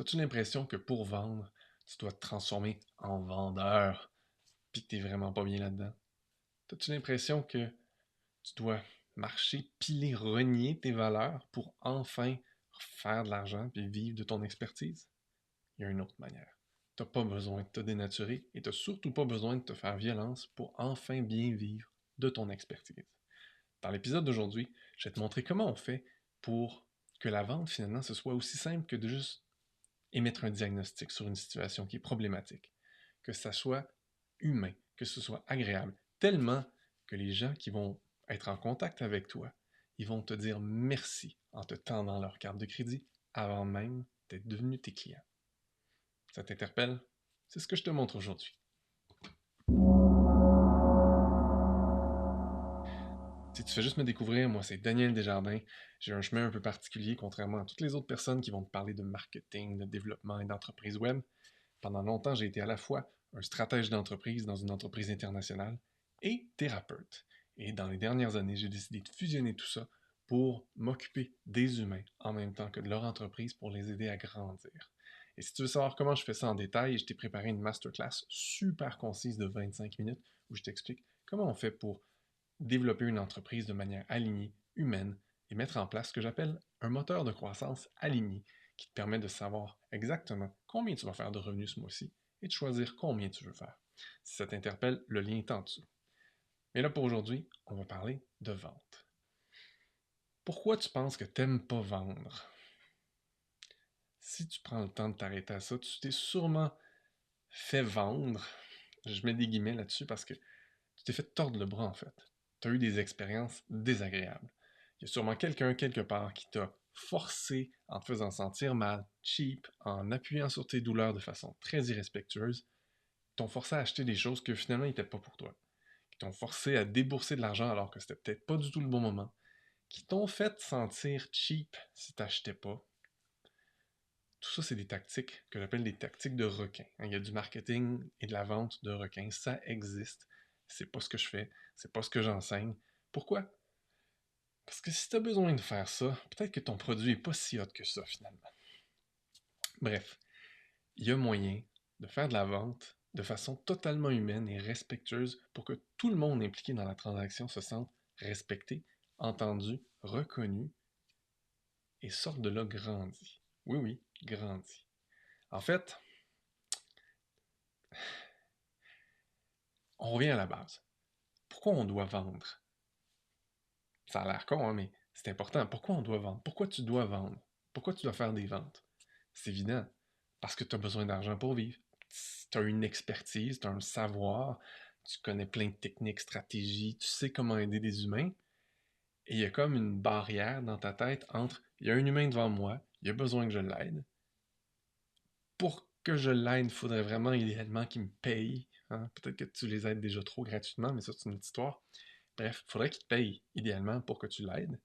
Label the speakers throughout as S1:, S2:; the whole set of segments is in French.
S1: T'as-tu l'impression que pour vendre, tu dois te transformer en vendeur, puis que t'es vraiment pas bien là-dedans? T'as-tu l'impression que tu dois marcher, piler, renier tes valeurs pour enfin faire de l'argent puis vivre de ton expertise? Il y a une autre manière. T'as pas besoin de te dénaturer et t'as surtout pas besoin de te faire violence pour enfin bien vivre de ton expertise. Dans l'épisode d'aujourd'hui, je vais te montrer comment on fait pour que la vente, finalement, ce soit aussi simple que de juste émettre un diagnostic sur une situation qui est problématique, que ça soit humain, que ce soit agréable, tellement que les gens qui vont être en contact avec toi, ils vont te dire merci en te tendant leur carte de crédit avant même d'être devenu tes clients. Ça t'interpelle? C'est ce que je te montre aujourd'hui. Si tu fais juste me découvrir, moi c'est Daniel Desjardins. J'ai un chemin un peu particulier, contrairement à toutes les autres personnes qui vont te parler de marketing, de développement et d'entreprise web. Pendant longtemps, j'ai été à la fois un stratège d'entreprise dans une entreprise internationale et thérapeute. Et dans les dernières années, j'ai décidé de fusionner tout ça pour m'occuper des humains en même temps que de leur entreprise pour les aider à grandir. Et si tu veux savoir comment je fais ça en détail, je t'ai préparé une masterclass super concise de 25 minutes où je t'explique comment on fait pour développer une entreprise de manière alignée, humaine, et mettre en place ce que j'appelle un moteur de croissance aligné qui te permet de savoir exactement combien tu vas faire de revenus ce mois-ci et de choisir combien tu veux faire. Si ça t'interpelle, le lien est en dessous. Mais là pour aujourd'hui, on va parler de vente. Pourquoi tu penses que tu n'aimes pas vendre? Si tu prends le temps de t'arrêter à ça, tu t'es sûrement fait vendre. Je mets des guillemets là-dessus parce que tu t'es fait tordre le bras en fait. Tu as eu des expériences désagréables. Il y a sûrement quelqu'un quelque part qui t'a forcé en te faisant sentir mal, cheap, en appuyant sur tes douleurs de façon très irrespectueuse, t'ont forcé à acheter des choses que finalement n'étaient pas pour toi, qui t'ont forcé à débourser de l'argent alors que c'était peut-être pas du tout le bon moment, qui t'ont fait sentir cheap si t'achetais pas. Tout ça, c'est des tactiques que j'appelle des tactiques de requin. Il y a du marketing et de la vente de requins, ça existe. C'est pas ce que je fais, c'est pas ce que j'enseigne. Pourquoi? Parce que si tu as besoin de faire ça, peut-être que ton produit n'est pas si hot que ça finalement. Bref, il y a moyen de faire de la vente de façon totalement humaine et respectueuse pour que tout le monde impliqué dans la transaction se sente respecté, entendu, reconnu et sorte de là grandi. Oui, oui, grandi. En fait, on revient à la base. Pourquoi on doit vendre? Ça a l'air con, hein, mais c'est important. Pourquoi on doit vendre? Pourquoi tu dois vendre? Pourquoi tu dois faire des ventes? C'est évident. Parce que tu as besoin d'argent pour vivre. Tu as une expertise, tu as un savoir, tu connais plein de techniques, stratégies, tu sais comment aider des humains. Et il y a comme une barrière dans ta tête entre il y a un humain devant moi, il a besoin que je l'aide. Pour que je l'aide, il faudrait vraiment idéalement qu'il me paye. Hein. Peut-être que tu les aides déjà trop gratuitement, mais ça, c'est une autre histoire. Bref, il faudrait qu'il te paye idéalement pour que tu l'aides.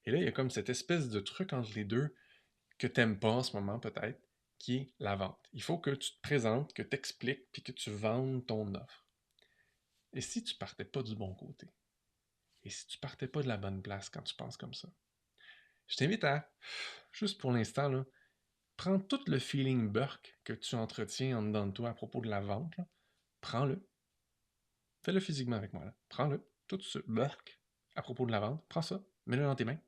S1: Et là, il y a comme cette espèce de truc entre les deux que tu n'aimes pas en ce moment peut-être, qui est la vente. Il faut que tu te présentes, que tu expliques, puis que tu vendes ton offre. Et si tu partais pas du bon côté? Et si tu partais pas de la bonne place quand tu penses comme ça? Je t'invite à, juste pour l'instant, là, prendre tout le feeling burk que tu entretiens en dedans de toi à propos de la vente, là, prends-le, fais-le physiquement avec moi, là. Prends-le, tout ce burk à propos de la vente, prends ça, mets-le dans tes mains,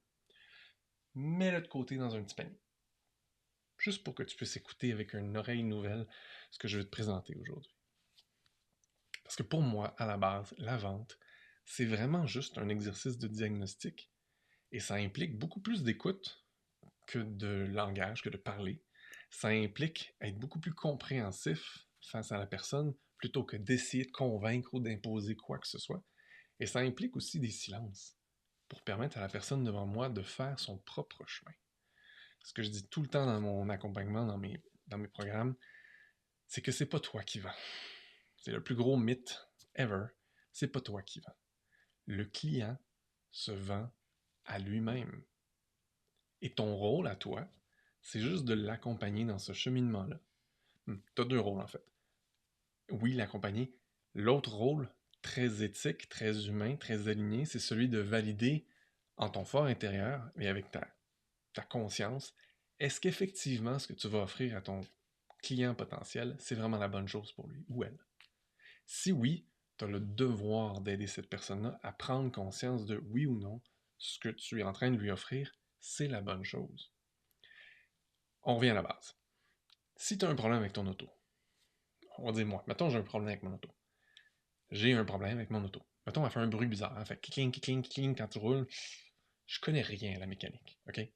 S1: mets-le de côté dans un petit panier. Juste pour que tu puisses écouter avec une oreille nouvelle ce que je vais te présenter aujourd'hui. Parce que pour moi, à la base, la vente, c'est vraiment juste un exercice de diagnostic et ça implique beaucoup plus d'écoute que de langage, que de parler. Ça implique être beaucoup plus compréhensif face à la personne plutôt que d'essayer de convaincre ou d'imposer quoi que ce soit. Et ça implique aussi des silences pour permettre à la personne devant moi de faire son propre chemin. Ce que je dis tout le temps dans mon accompagnement, dans mes programmes, c'est que c'est pas toi qui vends. C'est le plus gros mythe ever. C'est pas toi qui vends. Le client se vend à lui-même. Et ton rôle à toi, c'est juste de l'accompagner dans ce cheminement-là. Tu as deux rôles en fait. Oui, l'accompagner. L'autre rôle, très éthique, très humain, très aligné, c'est celui de valider en ton fort intérieur et avec ta conscience, est-ce qu'effectivement ce que tu vas offrir à ton client potentiel, c'est vraiment la bonne chose pour lui ou elle? Si oui, tu as le devoir d'aider cette personne-là à prendre conscience de oui ou non, ce que tu es en train de lui offrir, c'est la bonne chose. On revient à la base. Si tu as un problème avec ton auto, on va dire moi, mettons j'ai un problème avec mon auto. J'ai un problème avec mon auto. Mettons, elle fait un bruit bizarre, elle fait kicking, kicking, kicking quand tu roules. Je connais rien à la mécanique, ok?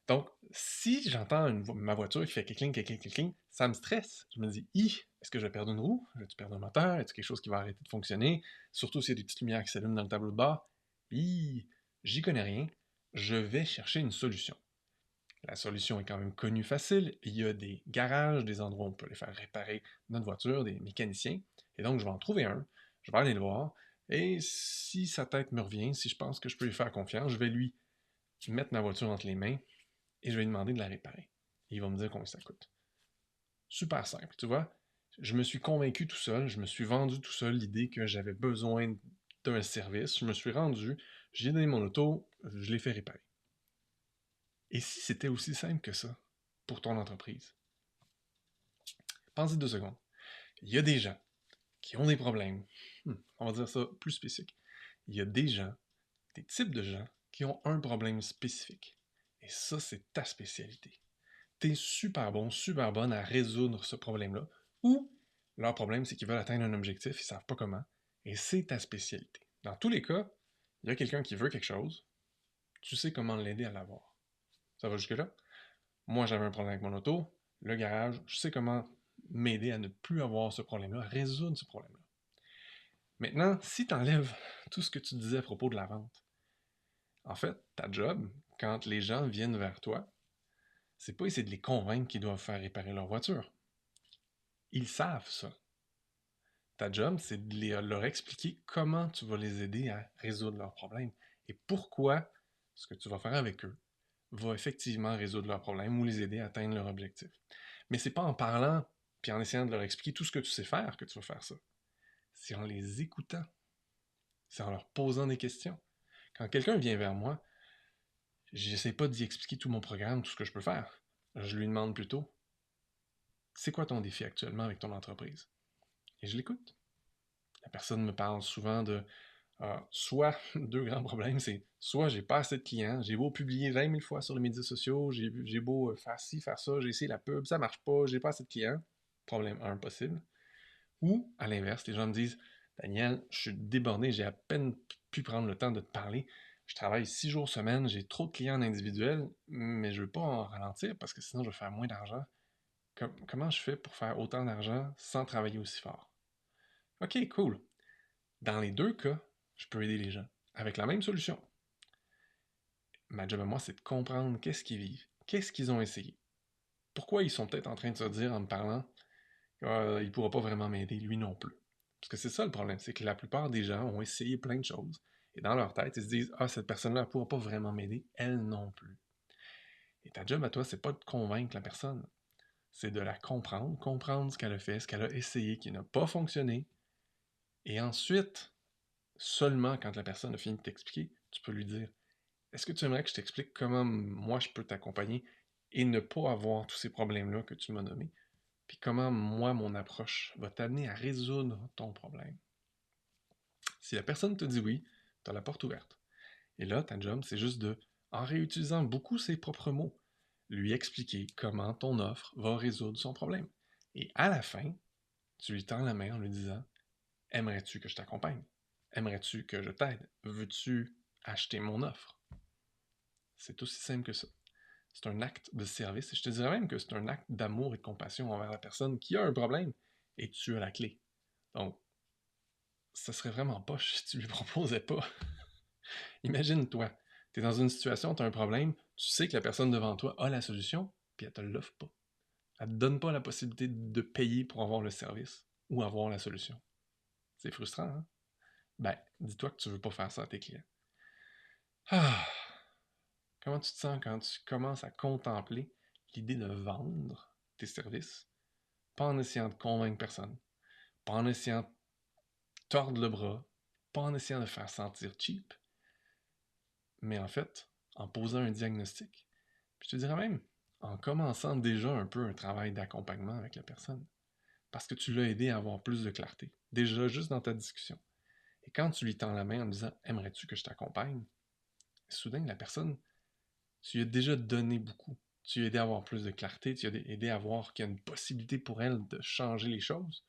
S1: Donc, si j'entends ma voiture qui fait kicking, kicking, kicking, ça me stresse. Je me dis, est-ce que je vais perdre une roue? Vais-tu perdre un moteur? Est-ce quelque chose qui va arrêter de fonctionner? Surtout s'il y a des petites lumières qui s'allument dans le tableau de bord. J'y connais rien. Je vais chercher une solution. La solution est quand même connue facile. Il y a des garages, des endroits où on peut aller faire réparer notre voiture, des mécaniciens. Et donc, je vais en trouver un. Je vais aller le voir. Et si sa tête me revient, si je pense que je peux lui faire confiance, je vais lui mettre ma voiture entre les mains et je vais lui demander de la réparer. Et il va me dire combien ça coûte. Super simple, tu vois. Je me suis convaincu tout seul, je me suis vendu tout seul l'idée que j'avais besoin d'un service. Je me suis rendu, j'ai donné mon auto, je l'ai fait réparer. Et si c'était aussi simple que ça pour ton entreprise? Pensez 2 secondes. Il y a des gens qui ont des problèmes. On va dire ça plus spécifique. Il y a des gens, des types de gens qui ont un problème spécifique. Et ça, c'est ta spécialité. T'es super bon, super bonne à résoudre ce problème-là. Ou leur problème, c'est qu'ils veulent atteindre un objectif, ils savent pas comment. Et c'est ta spécialité. Dans tous les cas, il y a quelqu'un qui veut quelque chose, tu sais comment l'aider à l'avoir. Ça va jusque-là? Moi, j'avais un problème avec mon auto, le garage, je sais comment m'aider à ne plus avoir ce problème-là, à résoudre ce problème-là. Maintenant, si tu enlèves tout ce que tu disais à propos de la vente, en fait, ta job, quand les gens viennent vers toi, c'est pas essayer de les convaincre qu'ils doivent faire réparer leur voiture. Ils savent ça. Ta job, c'est de leur expliquer comment tu vas les aider à résoudre leurs problèmes et pourquoi ce que tu vas faire avec eux va effectivement résoudre leurs problèmes ou les aider à atteindre leur objectif. Mais c'est pas en parlant puis en essayant de leur expliquer tout ce que tu sais faire que tu vas faire ça. C'est en les écoutant. C'est en leur posant des questions. Quand quelqu'un vient vers moi, j'essaie pas d'y expliquer tout mon programme, tout ce que je peux faire. Je lui demande plutôt, c'est quoi ton défi actuellement avec ton entreprise? Et je l'écoute. La personne me parle souvent de soit deux grands problèmes, c'est soit j'ai pas assez de clients, j'ai beau publier 20 000 fois sur les médias sociaux, j'ai beau faire ci, faire ça, j'ai essayé la pub, ça marche pas, j'ai pas assez de clients. Problème 1 possible. Ou, à l'inverse, les gens me disent Daniel, je suis débordé, j'ai à peine pu prendre le temps de te parler. Je travaille 6 jours semaine, j'ai trop de clients en individuel, mais je veux pas en ralentir parce que sinon je vais faire moins d'argent. Comment je fais pour faire autant d'argent sans travailler aussi fort? Ok, cool. Dans les deux cas, je peux aider les gens avec la même solution. Ma job à moi, c'est de comprendre qu'est-ce qu'ils vivent, qu'est-ce qu'ils ont essayé, pourquoi ils sont peut-être en train de se dire en me parlant il pourra pas vraiment m'aider, lui non plus. Parce que c'est ça le problème, c'est que la plupart des gens ont essayé plein de choses et dans leur tête, ils se disent cette personne-là ne pourra pas vraiment m'aider, elle non plus. Et ta job à toi, c'est pas de convaincre la personne, c'est de la comprendre, comprendre ce qu'elle a fait, ce qu'elle a essayé qui n'a pas fonctionné, et ensuite, seulement quand la personne a fini de t'expliquer, tu peux lui dire est-ce que tu aimerais que je t'explique comment moi je peux t'accompagner et ne pas avoir tous ces problèmes-là que tu m'as nommés? Puis comment moi, mon approche va t'amener à résoudre ton problème? Si la personne te dit oui, tu as la porte ouverte. Et là, ta job, c'est juste de, en réutilisant beaucoup ses propres mots, lui expliquer comment ton offre va résoudre son problème. Et à la fin, tu lui tends la main en lui disant aimerais-tu que je t'accompagne? Aimerais-tu que je t'aide? Veux-tu acheter mon offre? C'est aussi simple que ça. C'est un acte de service. Et je te dirais même que c'est un acte d'amour et de compassion envers la personne qui a un problème et tu as la clé. Donc, ça serait vraiment poche si tu lui proposais pas. Imagine-toi, tu es dans une situation, tu as un problème, tu sais que la personne devant toi a la solution, puis elle te l'offre pas. Elle te donne pas la possibilité de payer pour avoir le service ou avoir la solution. C'est frustrant, hein? Ben, dis-toi que tu veux pas faire ça à tes clients. Ah! Comment tu te sens quand tu commences à contempler l'idée de vendre tes services, pas en essayant de convaincre personne, pas en essayant de tordre le bras, pas en essayant de faire sentir cheap, mais en fait, en posant un diagnostic. Puis je te dirais même, en commençant déjà un peu un travail d'accompagnement avec la personne. Parce que tu l'as aidé à avoir plus de clarté. Déjà, juste dans ta discussion. Et quand tu lui tends la main en disant « Aimerais-tu que je t'accompagne? » Soudain, la personne, tu lui as déjà donné beaucoup. Tu lui as aidé à avoir plus de clarté, tu lui as aidé à voir qu'il y a une possibilité pour elle de changer les choses.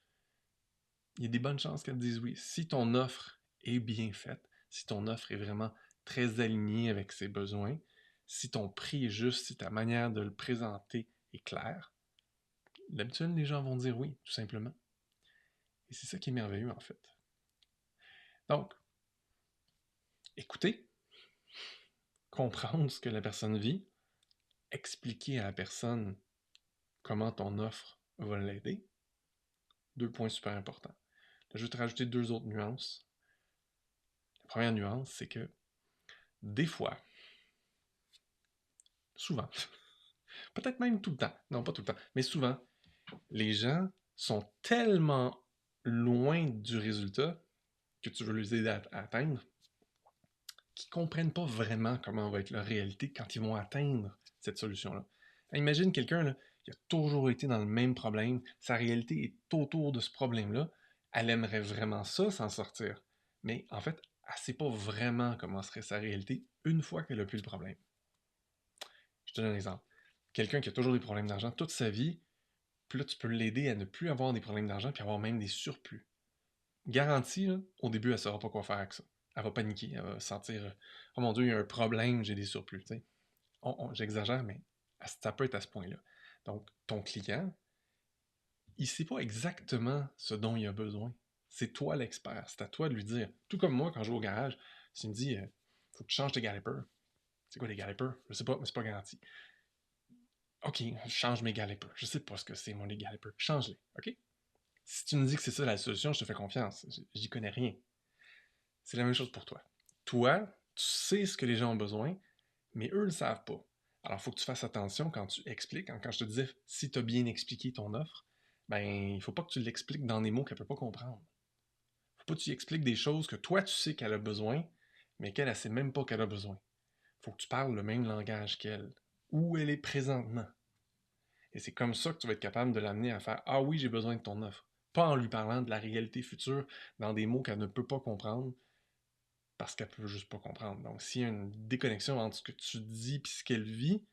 S1: Il y a des bonnes chances qu'elle dise oui. Si ton offre est bien faite, si ton offre est vraiment très alignée avec ses besoins, si ton prix est juste, si ta manière de le présenter est claire, d'habitude, les gens vont dire oui, tout simplement. Et c'est ça qui est merveilleux, en fait. Donc, écouter, comprendre ce que la personne vit, expliquer à la personne comment ton offre va l'aider. 2 points super importants. Là, je vais te rajouter 2 autres nuances. La première nuance, c'est que des fois, souvent, peut-être même tout le temps, non pas tout le temps, mais souvent, les gens sont tellement loin du résultat que tu veux les aider à atteindre qu'ils ne comprennent pas vraiment comment va être leur réalité quand ils vont atteindre cette solution-là. Imagine quelqu'un là, qui a toujours été dans le même problème, sa réalité est autour de ce problème-là, elle aimerait vraiment ça s'en sortir. Mais en fait, elle ne sait pas vraiment comment serait sa réalité une fois qu'elle a plus le problème. Je te donne un exemple. Quelqu'un qui a toujours des problèmes d'argent toute sa vie, puis là, tu peux l'aider à ne plus avoir des problèmes d'argent, puis avoir même des surplus. Garantie, là, au début, elle ne saura pas quoi faire avec ça. Elle va paniquer, elle va sentir oh mon Dieu, il y a un problème, j'ai des surplus. J'exagère, mais ça peut être à ce point-là. Donc, ton client, il ne sait pas exactement ce dont il a besoin. C'est toi l'expert. C'est à toi de lui dire. Tout comme moi, quand je vais au garage, s'il me dit faut que tu changes tes calipers. C'est quoi les calipers? Je sais pas, mais c'est pas garanti. OK, je change mes calipers. Je sais pas ce que c'est, moi, les calipers. Change-les, OK? Si tu me dis que c'est ça la solution, je te fais confiance. J'y connais rien. C'est la même chose pour toi. Toi, tu sais ce que les gens ont besoin, mais eux ne le savent pas. Alors, il faut que tu fasses attention quand tu expliques. Quand je te disais, si tu as bien expliqué ton offre, ben, il ne faut pas que tu l'expliques dans des mots qu'elle ne peut pas comprendre. Il ne faut pas que tu lui expliques des choses que toi, tu sais qu'elle a besoin, mais qu'elle ne sait même pas qu'elle a besoin. Il faut que tu parles le même langage qu'elle, où elle est présentement. Et c'est comme ça que tu vas être capable de l'amener à faire Ah oui, j'ai besoin de ton offre. Pas en lui parlant de la réalité future dans des mots qu'elle ne peut pas comprendre, parce qu'elle peut juste pas comprendre. Donc, s'il y a une déconnexion entre ce que tu dis et ce qu'elle vit,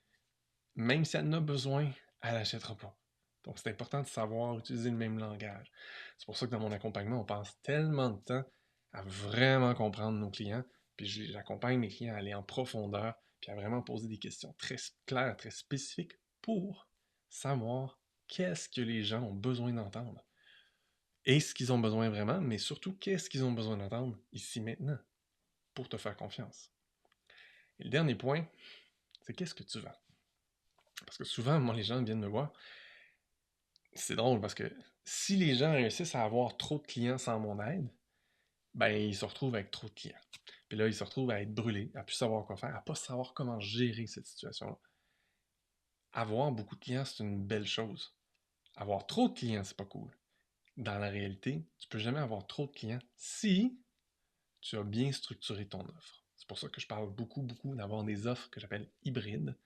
S1: même si elle en a besoin, elle n'achètera pas. Donc, c'est important de savoir utiliser le même langage. C'est pour ça que dans mon accompagnement, on passe tellement de temps à vraiment comprendre nos clients, puis j'accompagne mes clients à aller en profondeur, puis à vraiment poser des questions très claires, très spécifiques pour savoir qu'est-ce que les gens ont besoin d'entendre. Et ce qu'ils ont besoin vraiment, mais surtout qu'est-ce qu'ils ont besoin d'entendre ici maintenant pour te faire confiance. Et le dernier point, c'est qu'est-ce que tu vends? Parce que souvent, moi, les gens viennent me voir. C'est drôle parce que si les gens réussissent à avoir trop de clients sans mon aide, ben ils se retrouvent avec trop de clients. Puis là, ils se retrouvent à être brûlés, à ne plus savoir quoi faire, à ne pas savoir comment gérer cette situation-là. Avoir beaucoup de clients, c'est une belle chose. Avoir trop de clients, c'est pas cool. Dans la réalité, tu peux jamais avoir trop de clients si tu as bien structuré ton offre. C'est pour ça que je parle beaucoup d'avoir des offres que j'appelle hybrides.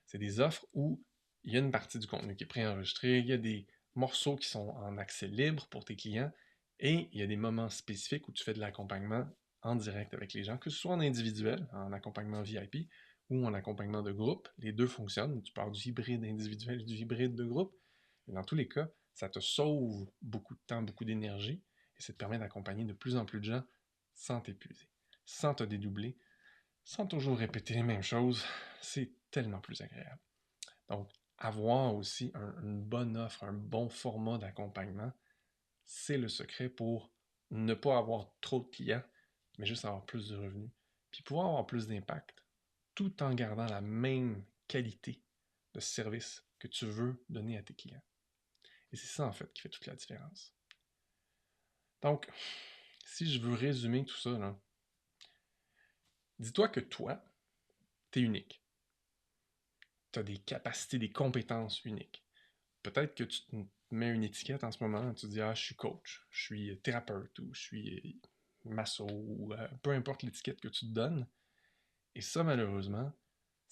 S1: C'est des offres où il y a une partie du contenu qui est préenregistré, il y a des morceaux qui sont en accès libre pour tes clients, et il y a des moments spécifiques où tu fais de l'accompagnement en direct avec les gens, que ce soit en individuel, en accompagnement VIP, ou en accompagnement de groupe. Les deux fonctionnent. Tu parles du hybride individuel et du hybride de groupe. Mais dans tous les cas, ça te sauve beaucoup de temps, beaucoup d'énergie, et ça te permet d'accompagner de plus en plus de gens sans t'épuiser, sans te dédoubler, sans toujours répéter les mêmes choses. C'est tellement plus agréable. Donc, avoir aussi une bonne offre, un bon format d'accompagnement, c'est le secret pour ne pas avoir trop de clients, mais juste avoir plus de revenus, puis pouvoir avoir plus d'impact, tout en gardant la même qualité de service que tu veux donner à tes clients. Et c'est ça, en fait, qui fait toute la différence. Donc, si je veux résumer tout ça, là, dis-toi que toi, tu es unique. Tu as des capacités, des compétences uniques. Peut-être que tu te mets une étiquette en ce moment, tu te dis ah, je suis coach, je suis thérapeute ou je suis masso ou peu importe l'étiquette que tu te donnes. Et ça, malheureusement,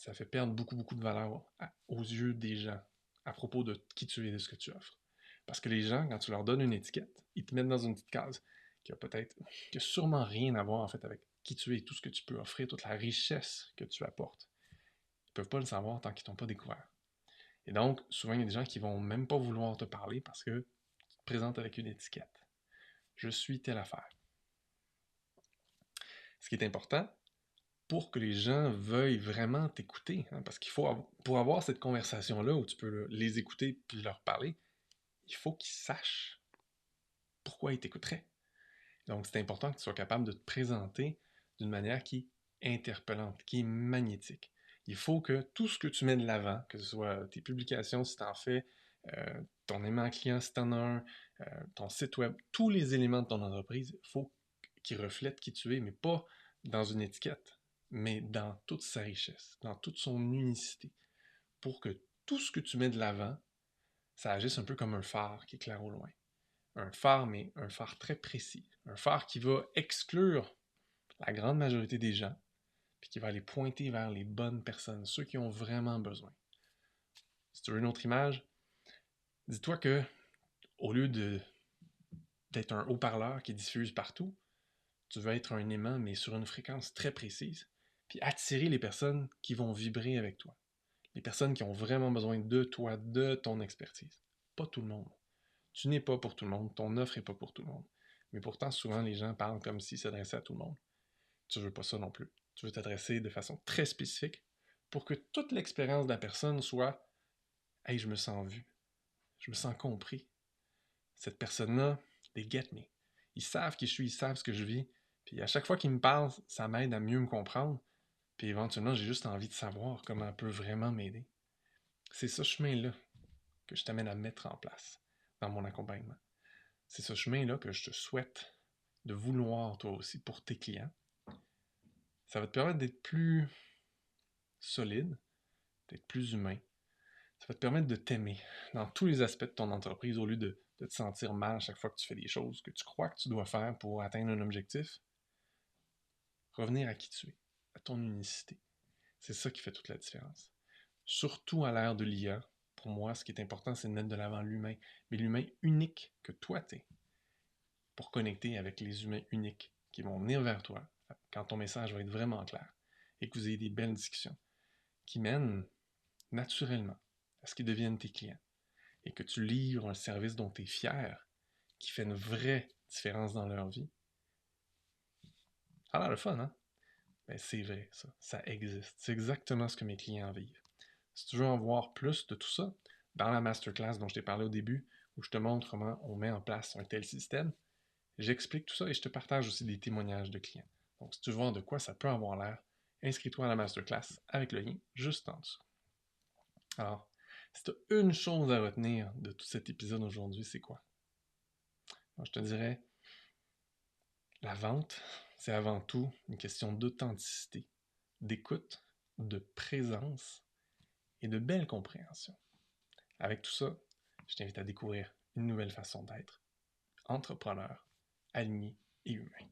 S1: ça fait perdre beaucoup, beaucoup de valeur aux yeux des gens à propos de qui tu es et de ce que tu offres. Parce que les gens, quand tu leur donnes une étiquette, ils te mettent dans une petite case qui a sûrement rien à voir en fait avec qui tu es et tout ce que tu peux offrir, toute la richesse que tu apportes. Ils ne peuvent pas le savoir tant qu'ils t'ont pas découvert. Et donc, souvent, il y a des gens qui vont même pas vouloir te parler parce que tu te présentes avec une étiquette. Je suis telle affaire. Ce qui est important, pour que les gens veuillent vraiment t'écouter, hein, parce qu'il faut, pour avoir cette conversation-là où tu peux les écouter puis leur parler, il faut qu'ils sachent pourquoi ils t'écouteraient. Donc, c'est important que tu sois capable de te présenter d'une manière qui est interpellante, qui est magnétique. Il faut que tout ce que tu mets de l'avant, que ce soit tes publications si tu en fais, ton aimant client si tu en as un, ton site web, tous les éléments de ton entreprise, il faut qu'ils reflètent qui tu es, mais pas dans une étiquette, mais dans toute sa richesse, dans toute son unicité, pour que tout ce que tu mets de l'avant, ça agisse un peu comme un phare qui éclaire au loin. Un phare, mais un phare très précis. Un phare qui va exclure la grande majorité des gens, puis qui va aller pointer vers les bonnes personnes, ceux qui ont vraiment besoin. Si tu veux une autre image, dis-toi que au lieu d'être un haut-parleur qui diffuse partout, tu veux être un aimant, mais sur une fréquence très précise, puis attirer les personnes qui vont vibrer avec toi. Les personnes qui ont vraiment besoin de toi, de ton expertise. Pas tout le monde. Tu n'es pas pour tout le monde, ton offre n'est pas pour tout le monde. Mais pourtant, souvent, les gens parlent comme s'ils s'adressaient à tout le monde. Tu ne veux pas ça non plus. Tu veux t'adresser de façon très spécifique pour que toute l'expérience de la personne soit « Hey, je me sens vu. Je me sens compris. Cette personne-là, they get me. Ils savent qui je suis, ils savent ce que je vis. Puis à chaque fois qu'ils me parlent, ça m'aide à mieux me comprendre. Puis éventuellement, j'ai juste envie de savoir comment elle peut vraiment m'aider. » C'est ce chemin-là que je t'amène à mettre en place dans mon accompagnement. C'est ce chemin-là que je te souhaite de vouloir toi aussi pour tes clients. Ça va te permettre d'être plus solide, d'être plus humain. Ça va te permettre de t'aimer dans tous les aspects de ton entreprise au lieu de te sentir mal à chaque fois que tu fais des choses que tu crois que tu dois faire pour atteindre un objectif. Revenir à qui tu es, à ton unicité. C'est ça qui fait toute la différence. Surtout à l'ère de l'IA, pour moi, ce qui est important, c'est de mettre de l'avant l'humain, mais l'humain unique que toi t'es, pour connecter avec les humains uniques qui vont venir vers toi quand ton message va être vraiment clair et que vous ayez des belles discussions qui mènent naturellement à ce qu'ils deviennent tes clients et que tu livres un service dont tu es fier, qui fait une vraie différence dans leur vie. Ça a l'air le fun, hein? Ben, c'est vrai, ça existe. C'est exactement ce que mes clients vivent. Si tu veux en voir plus de tout ça, dans la masterclass dont je t'ai parlé au début, où je te montre comment on met en place un tel système, j'explique tout ça et je te partage aussi des témoignages de clients. Donc, si tu veux voir de quoi ça peut avoir l'air, inscris-toi à la masterclass avec le lien juste en dessous. Alors, si tu as une chose à retenir de tout cet épisode aujourd'hui, c'est quoi? Moi, je te dirais, la vente, c'est avant tout une question d'authenticité, d'écoute, de présence et de belle compréhension. Avec tout ça, je t'invite à découvrir une nouvelle façon d'être entrepreneur, aligné et humain.